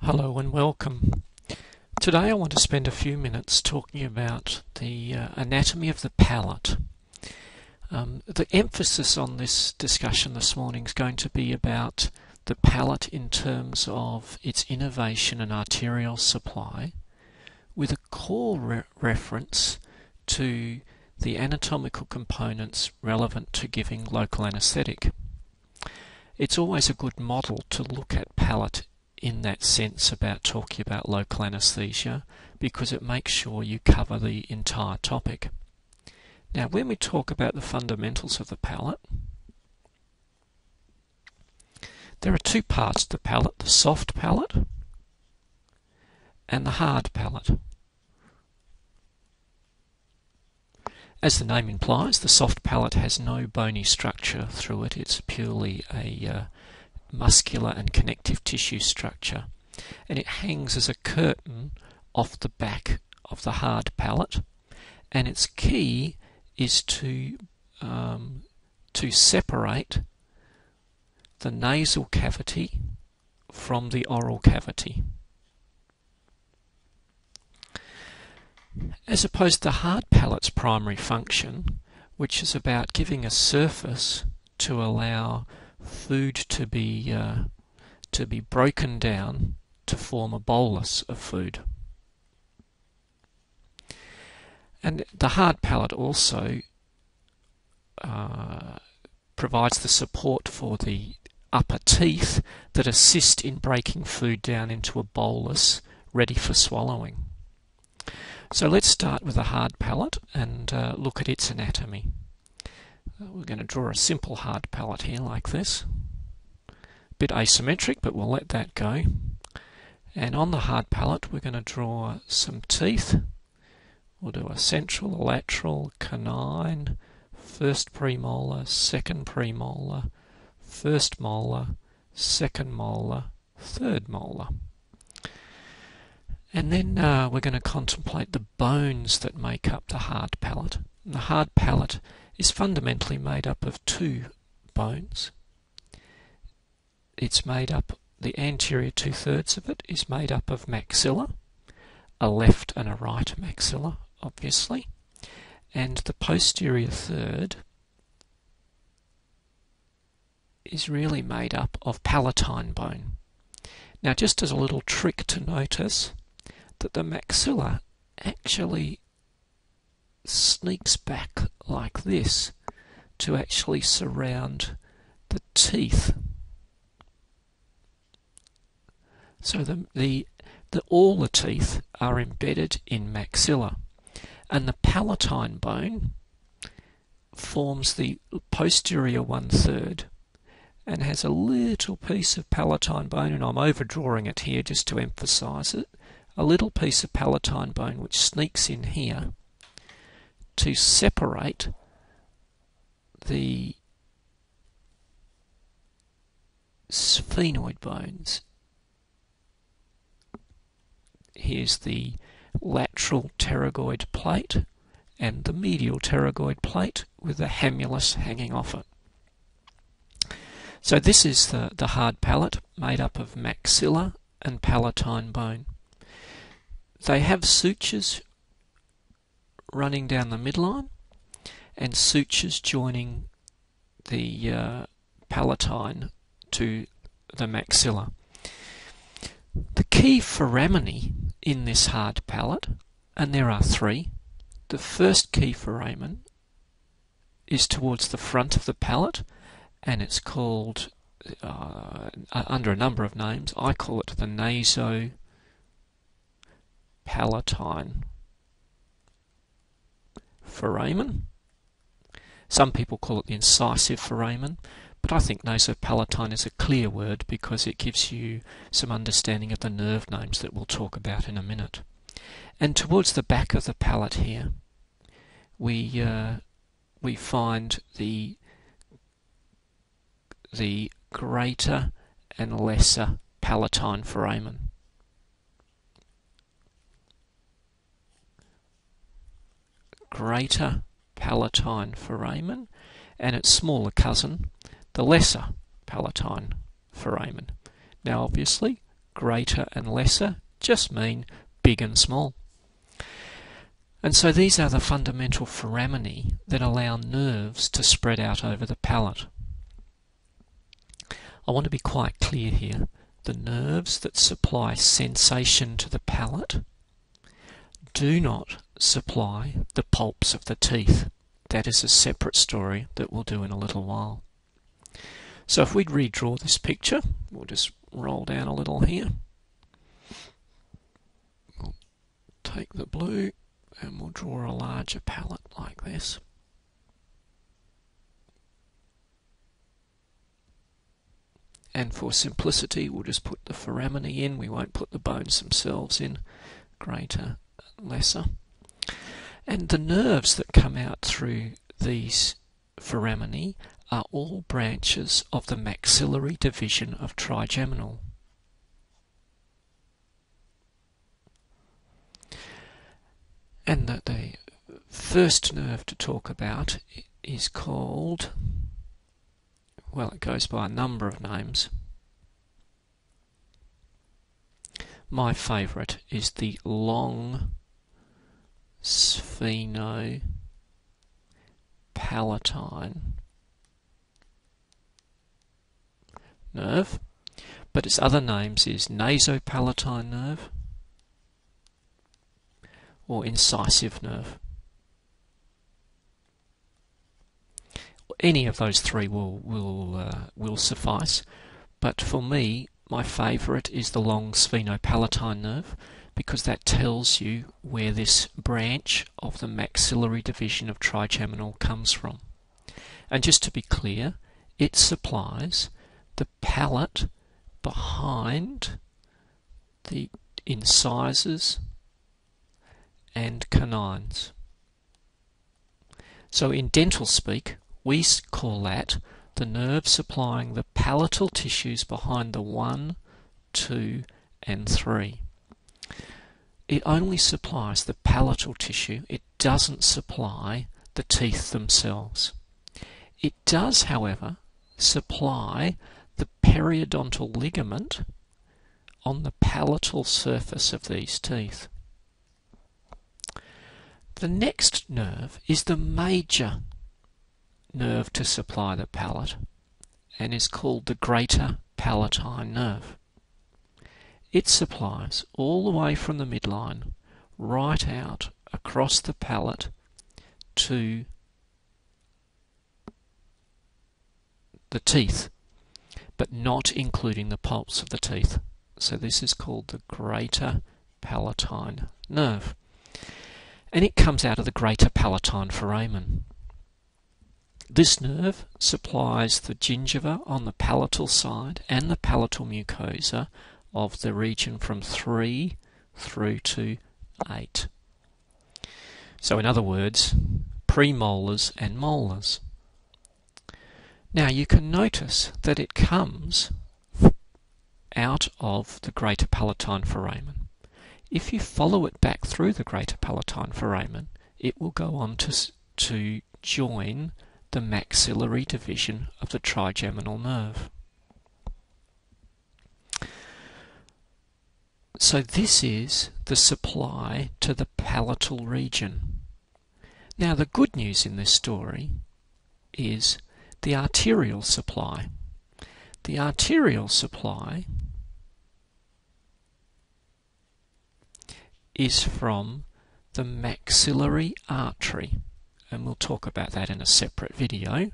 Hello and welcome. Today I want to spend a few minutes talking about the anatomy of the palate. The emphasis on this discussion this morning is going to be about the palate in terms of its innervation and arterial supply, with a core reference to the anatomical components relevant to giving local anesthetic. It's always a good model to look at palate in that sense about talking about local anesthesia, because it makes sure you cover the entire topic. Now, when we talk about the fundamentals of the palate, there are two parts to the palate: the soft palate and the hard palate. As the name implies, the soft palate has no bony structure through it. It's purely a muscular and connective tissue structure, and it hangs as a curtain off the back of the hard palate, and its key is to separate the nasal cavity from the oral cavity. As opposed to the hard palate's primary function, which is about giving a surface to allow food to be broken down to form a bolus of food. And the hard palate also provides the support for the upper teeth that assist in breaking food down into a bolus ready for swallowing. So let's start with the hard palate and look at its anatomy. We're going to draw a simple hard palate here like this. A bit asymmetric, but we'll let that go. And on the hard palate we're going to draw some teeth. We'll do a central, a lateral, canine, first premolar, second premolar, first molar, second molar, third molar. And then we're going to contemplate the bones that make up the hard palate. And the hard palate is fundamentally made up of two bones. It's made up, the anterior 2/3 of it is made up of maxilla, a left and a right maxilla, obviously, and the posterior third is really made up of palatine bone. Now, just as a little trick to notice, that the maxilla actually sneaks back like this to actually surround the teeth. So all the teeth are embedded in maxilla, and the palatine bone forms the posterior 1/3 and has a little piece of palatine bone, and I'm overdrawing it here just to emphasize it, a little piece of palatine bone which sneaks in here to separate the sphenoid bones. Here's the lateral pterygoid plate and the medial pterygoid plate with the hamulus hanging off it. So this is the hard palate made up of maxilla and palatine bone. They have sutures running down the midline and sutures joining the palatine to the maxilla. The key foramini in this hard palate, and there are three. The first key foramen is towards the front of the palate, and it's called under a number of names. I call it the nasopalatine foramen. Some people call it the incisive foramen, but I think nasopalatine is a clear word because it gives you some understanding of the nerve names that we'll talk about in a minute. And towards the back of the palate here, we find the greater and lesser palatine foramen. Greater palatine foramen, and its smaller cousin, the lesser palatine foramen. Now, obviously, greater and lesser just mean big and small. And so these are the fundamental foraminae that allow nerves to spread out over the palate. I want to be quite clear here. The nerves that supply sensation to the palate do not supply the pulps of the teeth. That is a separate story that we'll do in a little while. So if we redraw this picture, we'll just roll down a little here. We'll take the blue and we'll draw a larger palate like this. And for simplicity, we'll just put the foraminae in. We won't put the bones themselves in, greater and lesser. And the nerves that come out through these foraminae are all branches of the maxillary division of trigeminal. And the first nerve to talk about is called, well, it goes by a number of names. My favourite is the long sphenopalatine nerve, but its other names is nasopalatine nerve or incisive nerve. Any of those three will suffice, but for me, my favourite is the long sphenopalatine nerve, because that tells you where this branch of the maxillary division of trigeminal comes from. And just to be clear, it supplies the palate behind the incisors and canines. So in dental speak, we call that the nerve supplying the palatal tissues behind the 1, 2 and 3. It only supplies the palatal tissue, it doesn't supply the teeth themselves. It does, however, supply the periodontal ligament on the palatal surface of these teeth. The next nerve is the major nerve to supply the palate and is called the greater palatine nerve. It supplies all the way from the midline right out across the palate to the teeth, but not including the pulps of the teeth. So this is called the greater palatine nerve. And it comes out of the greater palatine foramen. This nerve supplies the gingiva on the palatal side and the palatal mucosa of the region from 3 through to 8. So in other words, premolars and molars. Now you can notice that it comes out of the greater palatine foramen. If you follow it back through the greater palatine foramen, it will go on to join the maxillary division of the trigeminal nerve. So this is the supply to the palatal region. Now the good news in this story is the arterial supply. The arterial supply is from the maxillary artery, and we'll talk about that in a separate video,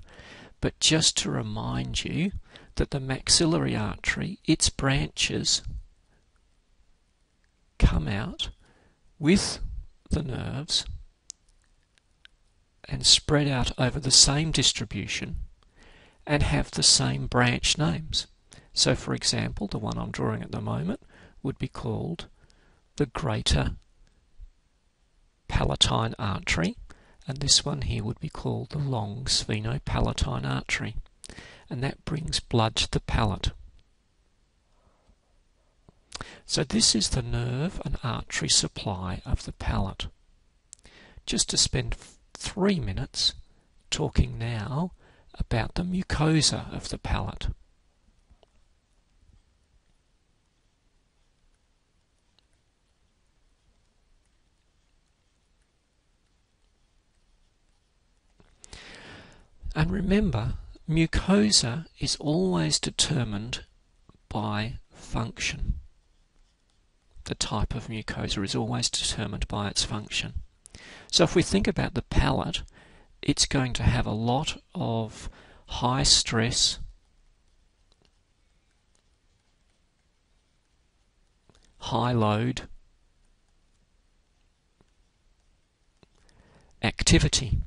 but just to remind you that the maxillary artery, its branches come out with the nerves and spread out over the same distribution and have the same branch names. So for example, the one I'm drawing at the moment would be called the greater palatine artery, and this one here would be called the long sphenopalatine artery, and that brings blood to the palate. So this is the nerve and artery supply of the palate. Just to spend 3 minutes talking now about the mucosa of the palate. And remember, mucosa is always determined by function. The type of mucosa is always determined by its function. So if we think about the palate, it's going to have a lot of high stress, high load activity.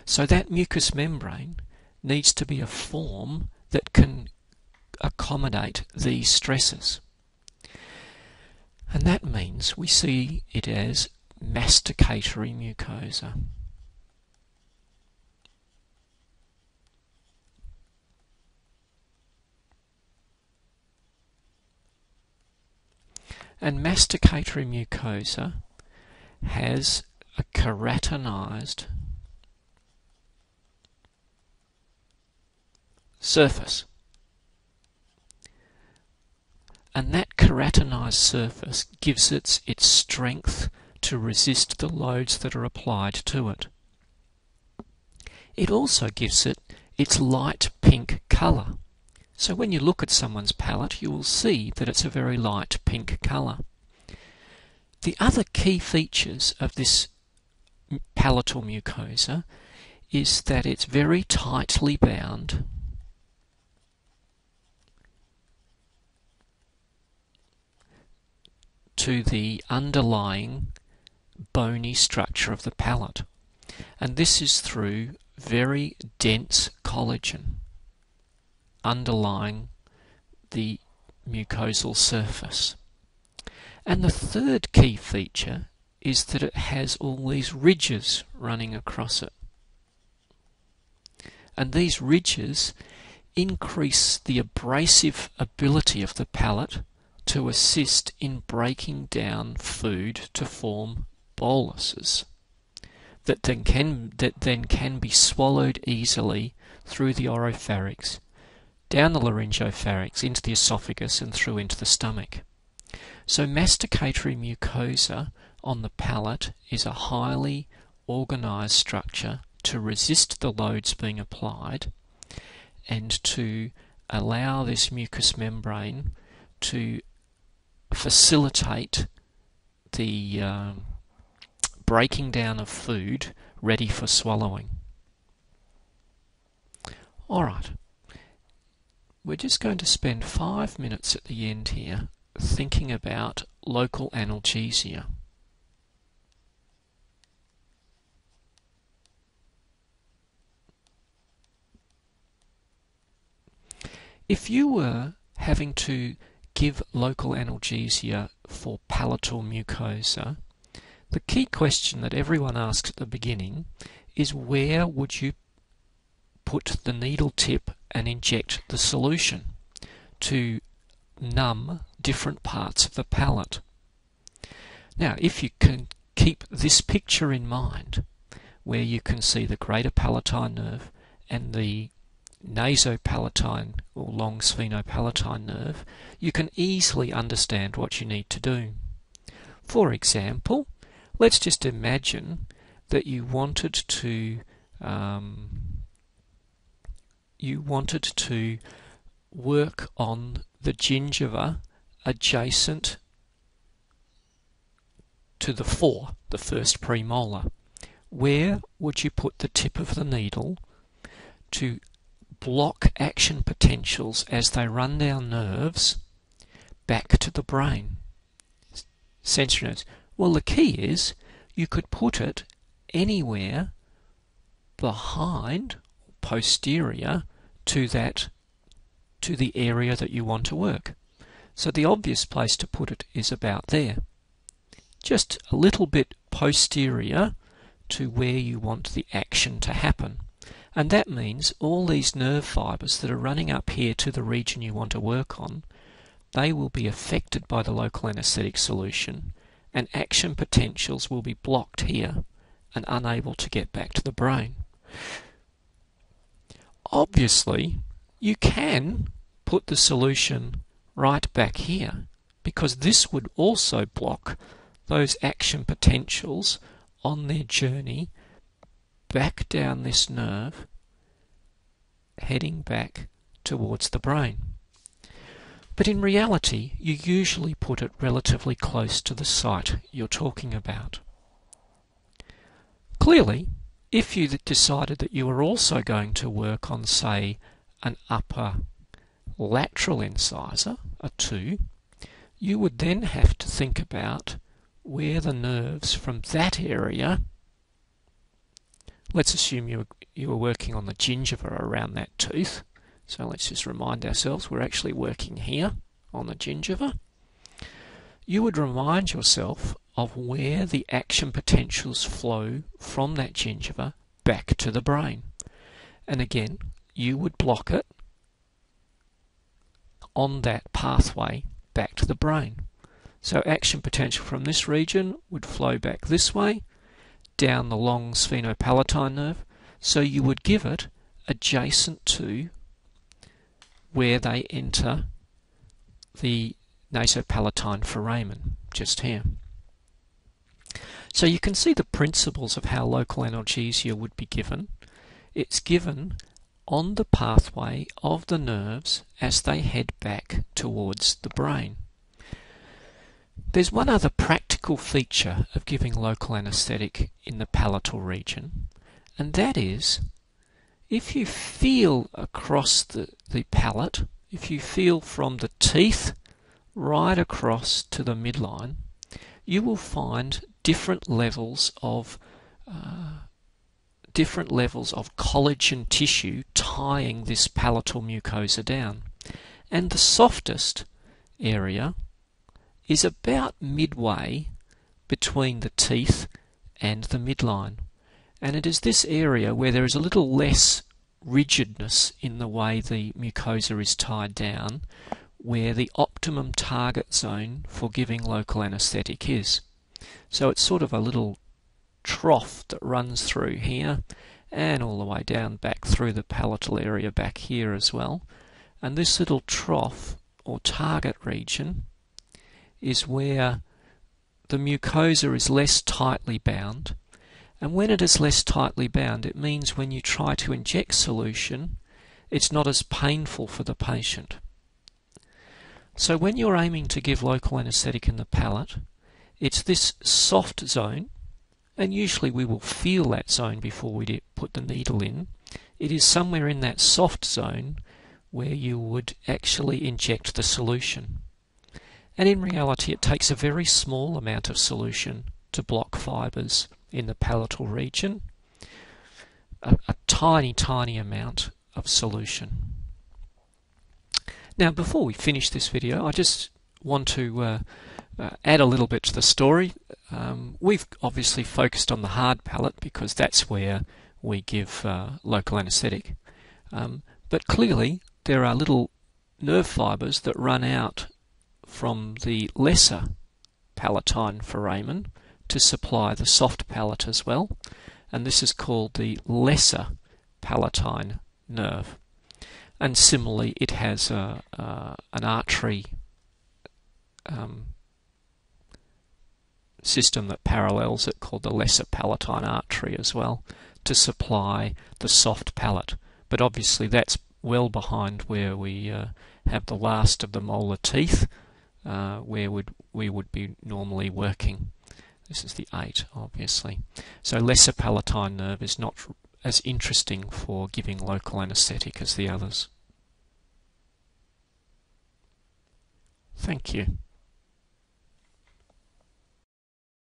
So that mucous membrane needs to be a form that can accommodate these stresses. And that means we see it as masticatory mucosa. And masticatory mucosa has a keratinized surface. And that keratinized surface gives it its strength to resist the loads that are applied to it. It also gives it its light pink colour. So when you look at someone's palate, you will see that it's a very light pink colour. The other key features of this palatal mucosa is that it's very tightly bound to the underlying bony structure of the palate, and this is through very dense collagen underlying the mucosal surface. And the third key feature is that it has all these ridges running across it. And these ridges increase the abrasive ability of the palate to assist in breaking down food to form boluses that then can be swallowed easily through the oropharynx, down the laryngopharynx, into the esophagus and through into the stomach. So masticatory mucosa on the palate is a highly organised structure to resist the loads being applied and to allow this mucous membrane to facilitate the breaking down of food ready for swallowing. Alright, we're just going to spend 5 minutes at the end here thinking about local analgesia. If you were having to give local analgesia for palatal mucosa, the key question that everyone asks at the beginning is, where would you put the needle tip and inject the solution to numb different parts of the palate? Now, if you can keep this picture in mind, where you can see the greater palatine nerve and the nasopalatine or long sphenopalatine nerve, you can easily understand what you need to do. For example, let's just imagine that you wanted to work on the gingiva adjacent to the first premolar. Where would you put the tip of the needle to block action potentials as they run down nerves back to the brain? Sensory nerves. Well, the key is you could put it anywhere behind, posterior to the area that you want to work. So the obvious place to put it is about there, just a little bit posterior to where you want the action to happen. And that means all these nerve fibres that are running up here to the region you want to work on, they will be affected by the local anaesthetic solution, and action potentials will be blocked here and unable to get back to the brain. Obviously, you can put the solution right back here, because this would also block those action potentials on their journey back down this nerve heading back towards the brain. But in reality, you usually put it relatively close to the site you're talking about. Clearly, if you decided that you were also going to work on, say, an upper lateral incisor, a 2, you would then have to think about where the nerves from that area, let's assume you were working on the gingiva around that tooth, so let's just remind ourselves we're actually working here on the gingiva. You would remind yourself of where the action potentials flow from that gingiva back to the brain. And again, you would block it on that pathway back to the brain. So action potential from this region would flow back this way, down the long sphenopalatine nerve, so you would give it adjacent to where they enter the nasopalatine foramen, just here. So you can see the principles of how local analgesia would be given. It's given on the pathway of the nerves as they head back towards the brain. There's one other practical feature of giving local anesthetic in the palatal region, and that is if you feel across the palate, if you feel from the teeth right across to the midline, you will find different levels of collagen tissue tying this palatal mucosa down. And the softest area is about midway between the teeth and the midline. And it is this area where there is a little less rigidness in the way the mucosa is tied down, where the optimum target zone for giving local anesthetic is. So it's sort of a little trough that runs through here and all the way down back through the palatal area back here as well. And this little trough or target region is where the mucosa is less tightly bound. And when it is less tightly bound, it means when you try to inject solution, it's not as painful for the patient. So when you're aiming to give local anesthetic in the palate, it's this soft zone, and usually we will feel that zone before we put the needle in. It is somewhere in that soft zone where you would actually inject the solution. And in reality, it takes a very small amount of solution to block fibres in the palatal region, a tiny, tiny amount of solution. Now, before we finish this video, I just want to add a little bit to the story. We've obviously focused on the hard palate because that's where we give local anesthetic. But clearly, there are little nerve fibres that run out from the lesser palatine foramen to supply the soft palate as well, and this is called the lesser palatine nerve. And similarly, it has an artery system that parallels it called the lesser palatine artery as well to supply the soft palate. But obviously that's well behind where we have the last of the molar teeth, where we would be normally working. This is the 8, obviously. So lesser palatine nerve is not as interesting for giving local anesthetic as the others. Thank you.